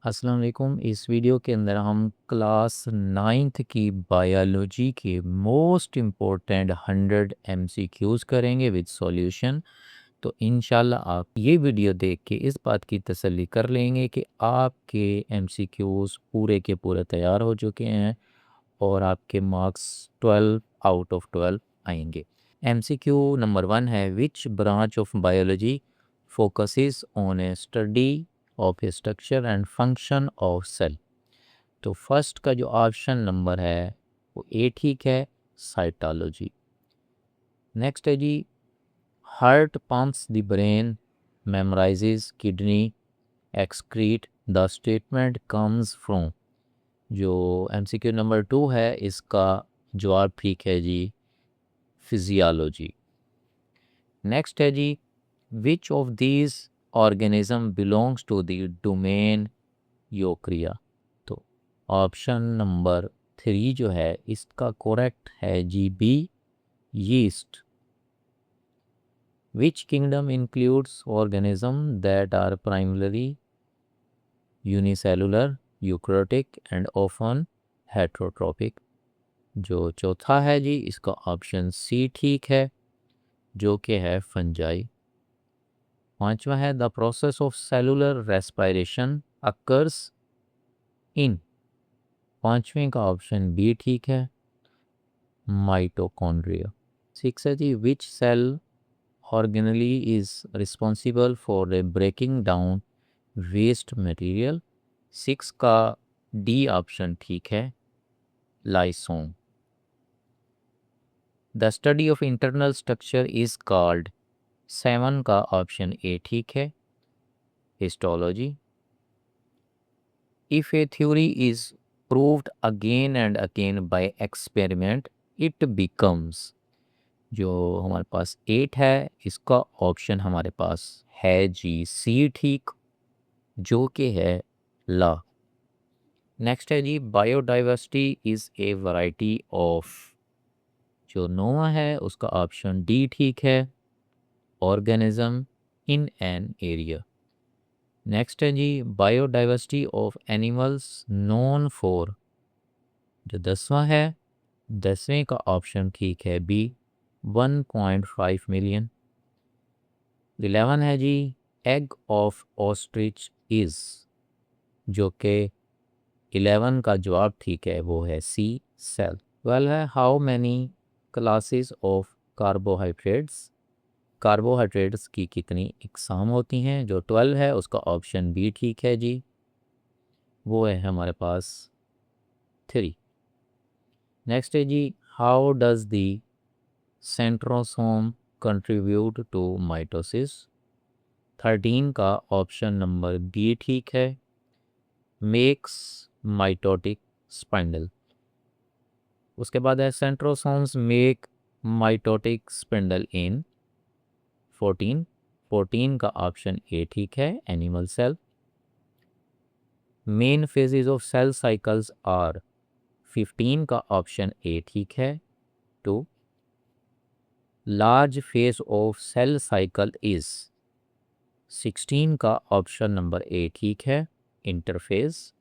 अस्सलाम वालेकुम। इस वीडियो के अंदर हम क्लास 9th की बायोलॉजी के मोस्ट इम्पोर्टेंट 100 MCQs करेंगे विद सॉल्यूशन। तो इंशाल्लाह आप ये वीडियो देख के इस बात की तसल्ली कर लेंगे कि आपके MCQs पूरे के पूरे तैयार हो चुके हैं और आपके मार्क्स 12 आउट ऑफ 12 आएंगे। MCQ नंबर 1 है, which branch of biology focuses on a study of structure and function of cell. तो फर्स्ट का जो ऑप्शन नंबर है वो ए ठीक है, साइटोलॉजी। नेक्स्ट है जी, heart pumps the brain, memorises kidney, excrete, the statement comes from. जो MCQ नंबर 2 है इसका जवाब ठीक है जी, फिजियोलॉजी। नेक्स्ट है जी, which of these organism belongs to the domain eukarya. तो ऑप्शन नंबर 3 जो है इसका करेक्ट है जी, B, yeast. Which kingdom includes organism that are primary unicellular, eukaryotic and often heterotrophic. जो चौथा है जी इसका ऑप्शन सी ठीक है, जो कि है फंजाई। पांचवा है, the process of cellular respiration occurs in. पांचवें का ऑप्शन बी ठीक है, माइटोकॉन्ड्रिया। सिक्स है जी, which cell organelle is responsible for the breaking down waste material. Six का डी ऑप्शन ठीक है, lysosome. The study of internal structure is called. Seven का ऑप्शन ए ठीक है, histology. If a theory is proved again and again by experiment it becomes. जो हमारे पास 8 है इसका ऑप्शन हमारे पास है जी, सी ठीक, जो कि है ला। नेक्स्ट है जी, biodiversity is a variety of. जो नोवा है उसका ऑप्शन डी ठीक है, organism in an area. Next है जी, biodiversity of animals known for. जो 10वां है, 10वें का ऑप्शन ठीक है, बी, 1.5 मिलियन। 11 है जी, एग ऑफ ऑस्ट्रिच इज। जो कि 11 का जवाब ठीक है वो है सी, सेल। 12 है, how many classes of carbohydrates. Carbohydrates की कितनी इकसाम होती हैं। जो 12 है उसका ऑप्शन बी ठीक है जी, वो है हमारे पास 3। नेक्स्ट है जी, how does the centrosome contribute to mitosis. 13 का ऑप्शन नंबर बी ठीक है, मेक्स माइटोटिक स्पाइंडल। उसके बाद है, centrosomes make mitotic spindle in 14। 14 का ऑप्शन ए ठीक है, animal cell. Main phases of cell cycles are. 15 का ऑप्शन ए ठीक है, 2। Large phase of cell cycle is. 16 का ऑप्शन नंबर ए ठीक है, interphase.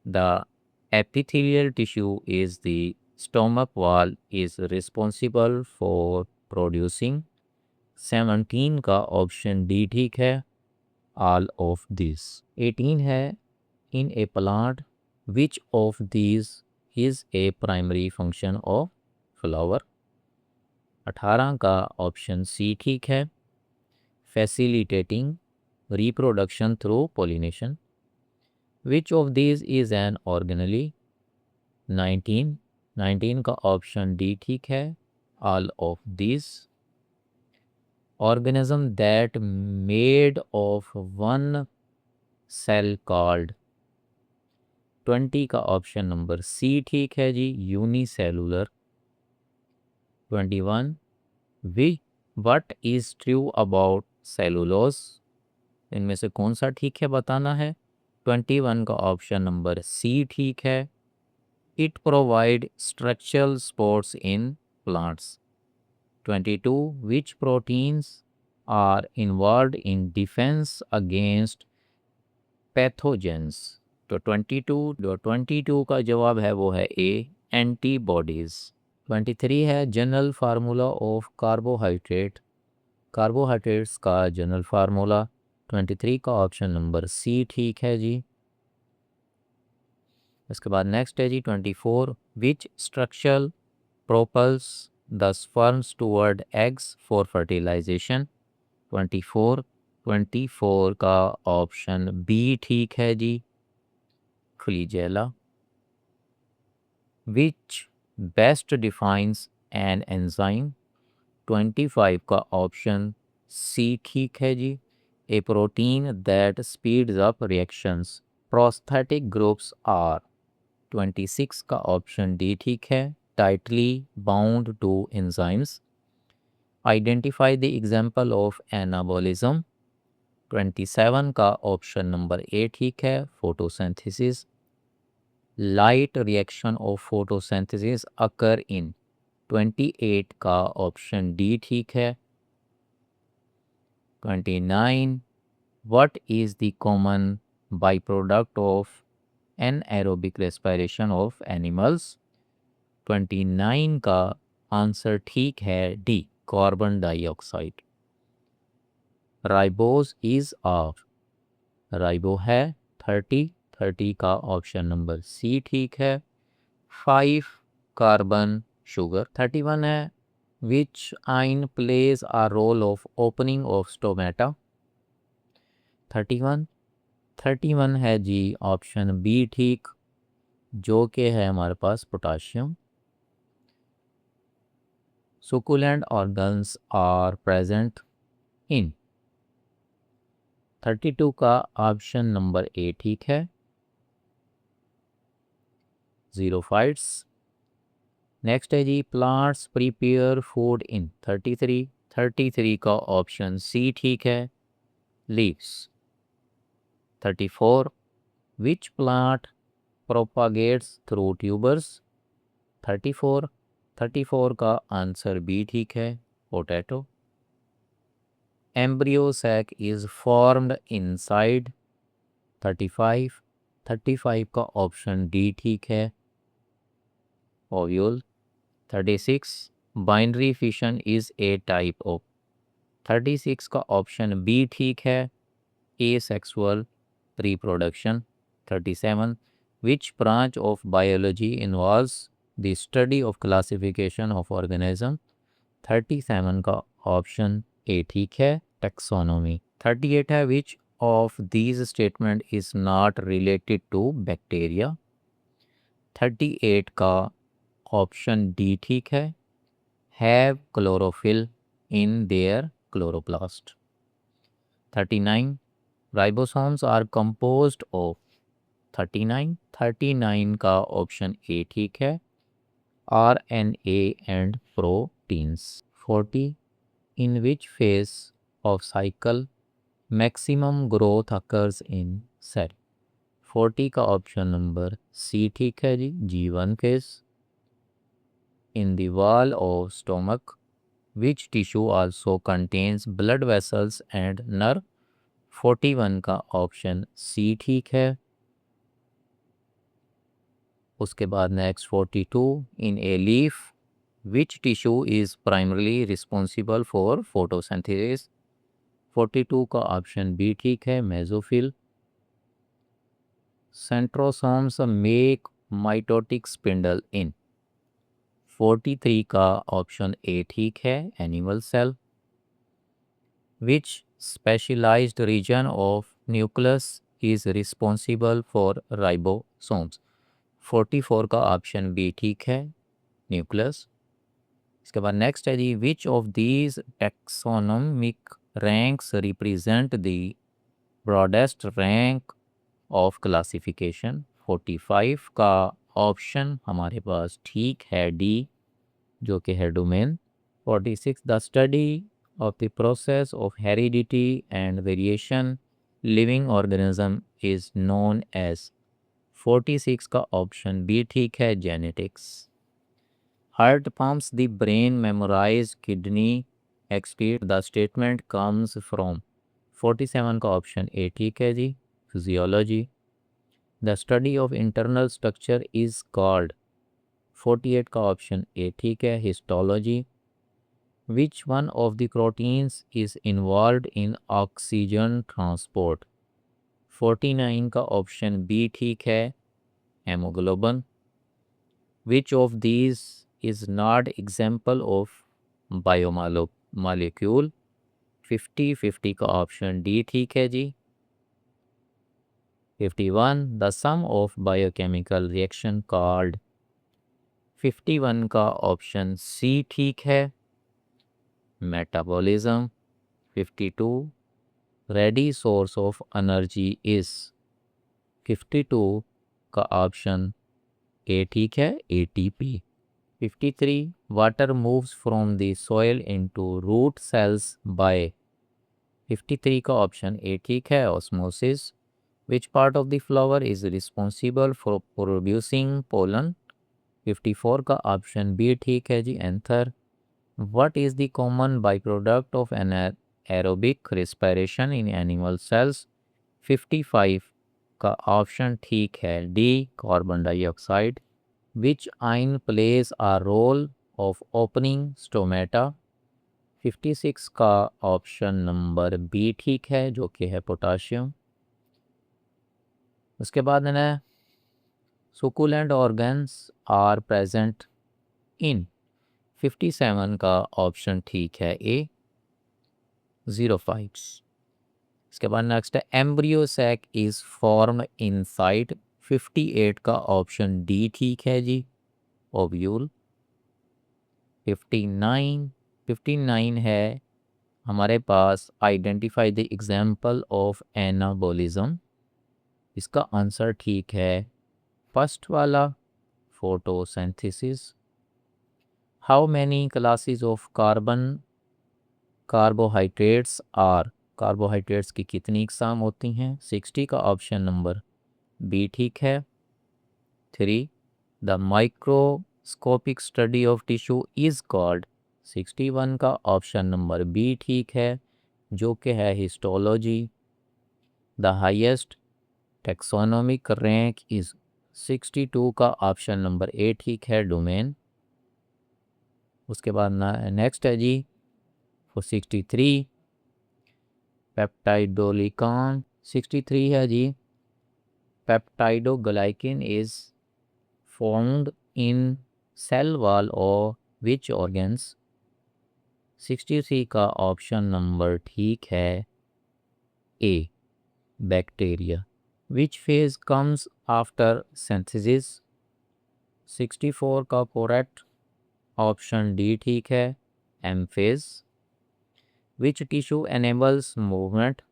The epithelial tissue is the stomach wall is responsible for producing। 17 का option D ठीक है, all of this। 18 है, in a plant which of these is a primary function of flower। 18 का option C ठीक है, facilitating reproduction through pollination। Which of these is an organelle। 19। 19 का option D ठीक है, all of this. Organism that made of one cell called. 20 का option number C ठीक है जी, unicellular. 21, we what is true about cellulose. इनमें से कौन सा ठीक है बताना है। 21 का ऑप्शन नंबर सी ठीक है, it provide structural supports in plants. 22, which proteins are involved in defense against pathogens. तो 22 का जवाब है वो है ए, एंटीबॉडीज़। 23 है general formula of carbohydrate. Carbohydrates का जनरल फार्मूला 23 का ऑप्शन नंबर सी ठीक है जी। इसके बाद नेक्स्ट है जी 24, which structure propels the sperms toward eggs for fertilisation. 24 का ऑप्शन बी ठीक है जी, flagella. Which best defines an enzyme. 25 का ऑप्शन सी ठीक है जी, a protein that speeds up reactions. Prosthetic groups are. 26 का ऑप्शन डी ठीक है, tightly bound to enzymes. Identify the example of anabolism. 27 का ऑप्शन नंबर ए ठीक है, photosynthesis. Light reaction of photosynthesis अकर इन। 28 का ऑप्शन डी ठीक है। 29, what is the common byproduct of anaerobic respiration of animals। 29 का answer ठीक है D, carbon dioxide. Ribose is of. Ribo है 30 का ऑप्शन नंबर सी ठीक है, 5 कार्बन शुगर। 31 है which ion plays a role of opening of stomata. 31 है जी option B ठीक, जो कि है हमारे पास potassium. Succulent organs are present in. 32 का ऑप्शन नंबर ए ठीक है, ज़ीरोफाइट्स। नेक्स्ट है जी प्लांट्स प्रिपेयर फूड इन। 33 का ऑप्शन सी ठीक है, leaves. 34, which plant propagates through tubers. 34 का आंसर बी ठीक है, potato. Embryo sac is formed inside. 35 का ऑप्शन डी ठीक है, ovule. 36, binary fission is a type of. 36 का ऑप्शन बी ठीक है, asexual reproduction. 37, which branch of biology involves the study of classification of organism। 37 का option A ठीक है, taxonomy. 38 है which of these statement is not related to bacteria। 38 का option D ठीक है, have chlorophyll in their chloroplast। 39, ribosomes are composed of। 39 का option A ठीक है, RNA and proteins। 40, in which phase of cycle maximum growth occurs in cell। 40 का option number C ठीक है जी, G1 phase। In the wall of stomach, which tissue also contains blood vessels and nerve। 41 का option C ठीक है। उसके बाद next 42, in a leaf which tissue is primarily responsible for photosynthesis. 42 का option B ठीक है, mesophyll. Centrosomes make mitotic spindle in. 43 का option A ठीक है, animal cell. Which specialised region of nucleus is responsible for ribosomes. 44 का option B ठीक है, nucleus. इसके बाद नेक्स्ट है जी which of these taxonomic ranks represent the broadest rank of classification. 45 का ऑप्शन हमारे पास ठीक है डी, जो कि है domain. 46, the study of the process of heredity and variation living organism is known as. 46 का ऑप्शन बी ठीक है, genetics. Heart pumps the brain, memorize kidney excrete, the statement comes from। 47 का ऑप्शन ए ठीक है जी, physiology. The study of internal structure is called, 48 का option A ठीक है, histology. Which one of the proteins is involved in oxygen transport, 49 का option B ठीक है, haemoglobin. Which of these is not example of biomolecule, 50-50 का option D ठीक है जी। 51 the sum of biochemical reaction called, 51 का ऑप्शन सी ठीक है, metabolism. 52 ready source of energy is, 52 का ऑप्शन ए ठीक है, ATP. 53 water moves from the soil into root cells by, 53 का ऑप्शन ए ठीक है, osmosis. Which part of the flower is responsible for producing pollen, 54 का option B ठीक है जी, anther. What is the common by product of an aerobic respiration in animal cells, 55 का option ठीक है, D carbon dioxide. Which ion plays a role of opening stomata, 56 का option number B ठीक है, जो कि है पोटाशियम। उसके बाद है सुकुलेंट ऑर्गन्स आर प्रेजेंट इन, 57 का ऑप्शन ठीक है, ए, ज़ीरोफाइट्स। इसके बाद नेक्स्ट है embryo sac is form inside, 58 का ऑप्शन डी ठीक है जी, ओव्यूल। 59 है हमारे पास identify the example of anabolism, इसका आंसर ठीक है फर्स्ट वाला, photosynthesis. How many classes of carbohydrates are, carbohydrates की कितनी इकसाम होती हैं, 60 का ऑप्शन नंबर बी ठीक है, 3। The microscopic study of tissue is called, 61 का ऑप्शन नंबर बी ठीक है, जो कि है histology. The highest taxonomic rank is, 62 का ऑप्शन नंबर ए ठीक है, डोमेन। उसके बाद नेक्स्ट है जी 63 पेप्टाइडोलिकॉन, 63 है जी peptidoglycan is found in cell wall और विच ऑर्गन्स, 63 का ऑप्शन नंबर ठीक है, A, bacteria. Which phase comes after synthesis, 64 का करेक्ट ऑप्शन डी ठीक है, M phase. Which tissue enables movement,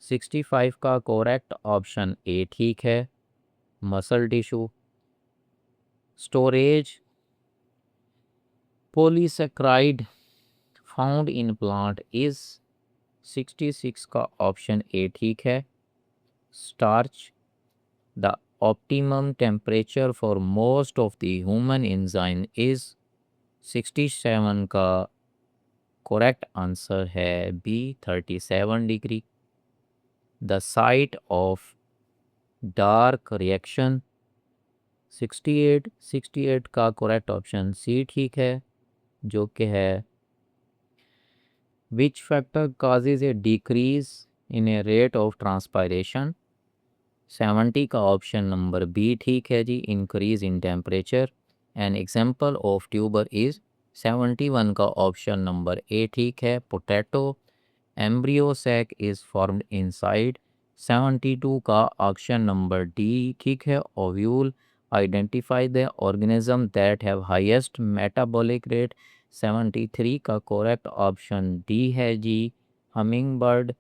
65 का करेक्ट ऑप्शन ए ठीक है, muscle tissue. Storage polysaccharide found in plant is, 66 का ऑप्शन ए ठीक है, starch. The optimum temperature for most of the human enzyme is, 67 का correct answer है B, 37 degree. The site of dark reaction, 68 का correct option C ठीक है, जो कि है which factor causes a decrease in a rate of transpiration, 70 का option number B ठीक है जी, increase in temperature. An example of tuber is, 71 का ऑप्शन नंबर ए ठीक है, potato. Embryo sac is formed inside, 72 का ऑप्शन नंबर डी ठीक है, ovule. Identify the organism that have highest metabolic rate, 73 का करेक्ट ऑप्शन डी है जी, humming bird.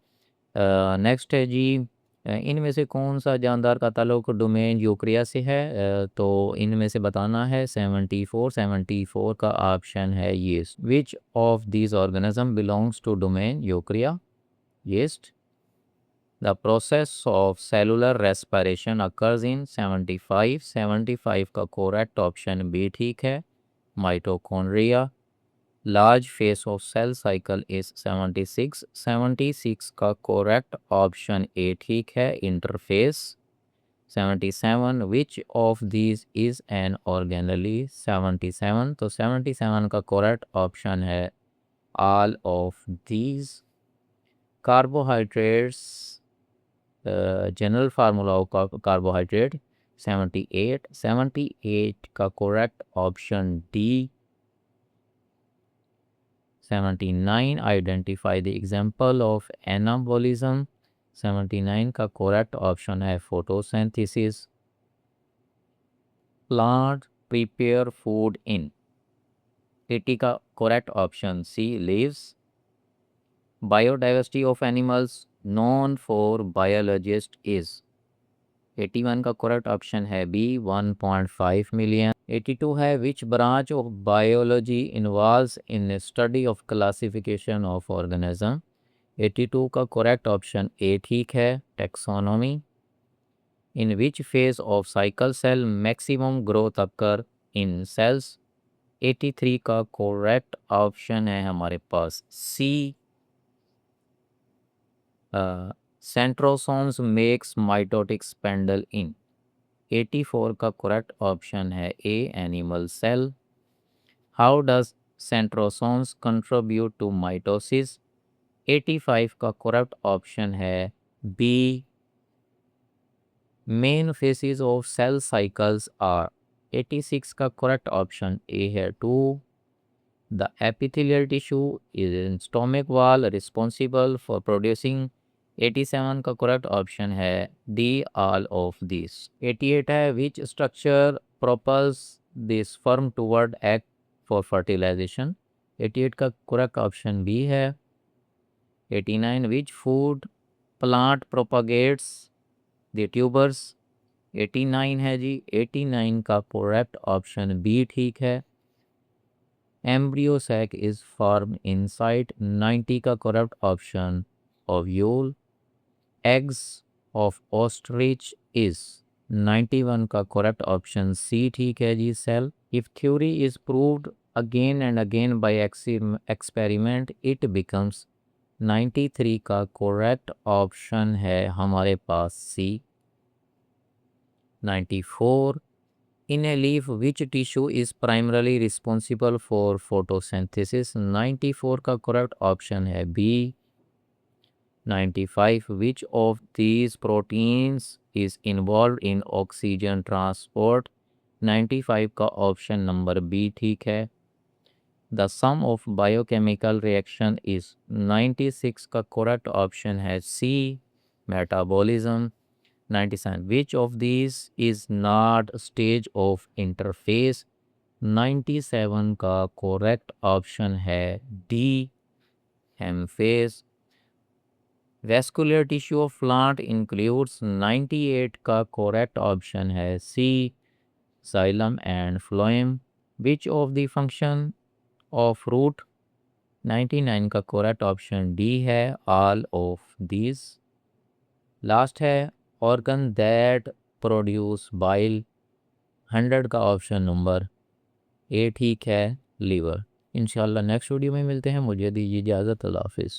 Next है जी इनमें से कौन सा जानदार का ताल्लुक डोमेन यूक्रिया से है, तो इनमें से बताना है, 74 का ऑप्शन है yeast. Which of these organism belongs to domain eukarya, yeast. The process of cellular respiration occurs in, 75 का करेक्ट ऑप्शन बी ठीक है, mitochondria. Large phase of cell cycle is 76। 76 का करेक्ट ऑप्शन ए ठीक है, interphase. 77 which of these is an organelle. 77 तो 77 का correct option है all of these. Carbohydrates, general formula of carbohydrate 78। 78 का correct option D. 79 identify the example of anabolism. 79 का correct option है photosynthesis. Plant prepare food in. 80 का correct option C, leaves. Biodiversity of animals known for biologist is. 81 का correct option है B, 1.5 million. 82 है which branch of biology involves in study of classification of organism. 82 का correct option A ठीक है, taxonomy. In which phase of cycle cell maximum growth occur in sales. 83 का correct option है हमारे पास C, centrosomes makes mitotic spindle in. 84 का correct option है A, animal cell. How does centrosomes contribute to mitosis. 85 का correct option है B, main phases of cell cycles are. 86 का correct option A है two. The epithelial tissue is in stomach wall responsible for producing. 87 का correct option है D, all of this. 88 है which structure propels the sperm toward egg for fertilization. 88 का correct option B है। 89 which food plant propagates the tubers. 89 है जी, 89 का correct option B ठीक है, embryo sac is form inside. 90 का correct option ovule. Eggs of ostrich is. 91 का correct option C ठीक है जी, cell. If theory is proved again and again by experiment it becomes. 93 का करेक्ट ऑप्शन है हमारे पास सी। 94 in a leaf which tissue is primarily responsible for photosynthesis। 94 का correct option है B। 95 which of these proteins is involved in oxygen transport। 95 का option number B ठीक है। The sum of biochemical reaction is। 96 का correct option है C, metabolism। 97 which of these is not stage of interface। 97 का correct option है D, hem phase। vascular tissue of plant includes। 98 का correct option है C, xylem and phloem। which of the function of root। 99 का correct option D है, all of these। Last है organ that produce bile। 100 का option number A ठीक है, liver. इंशाल्लाह next video में मिलते हैं, मुझे दीजिए इजाज़त, अल्लाह हाफिज़।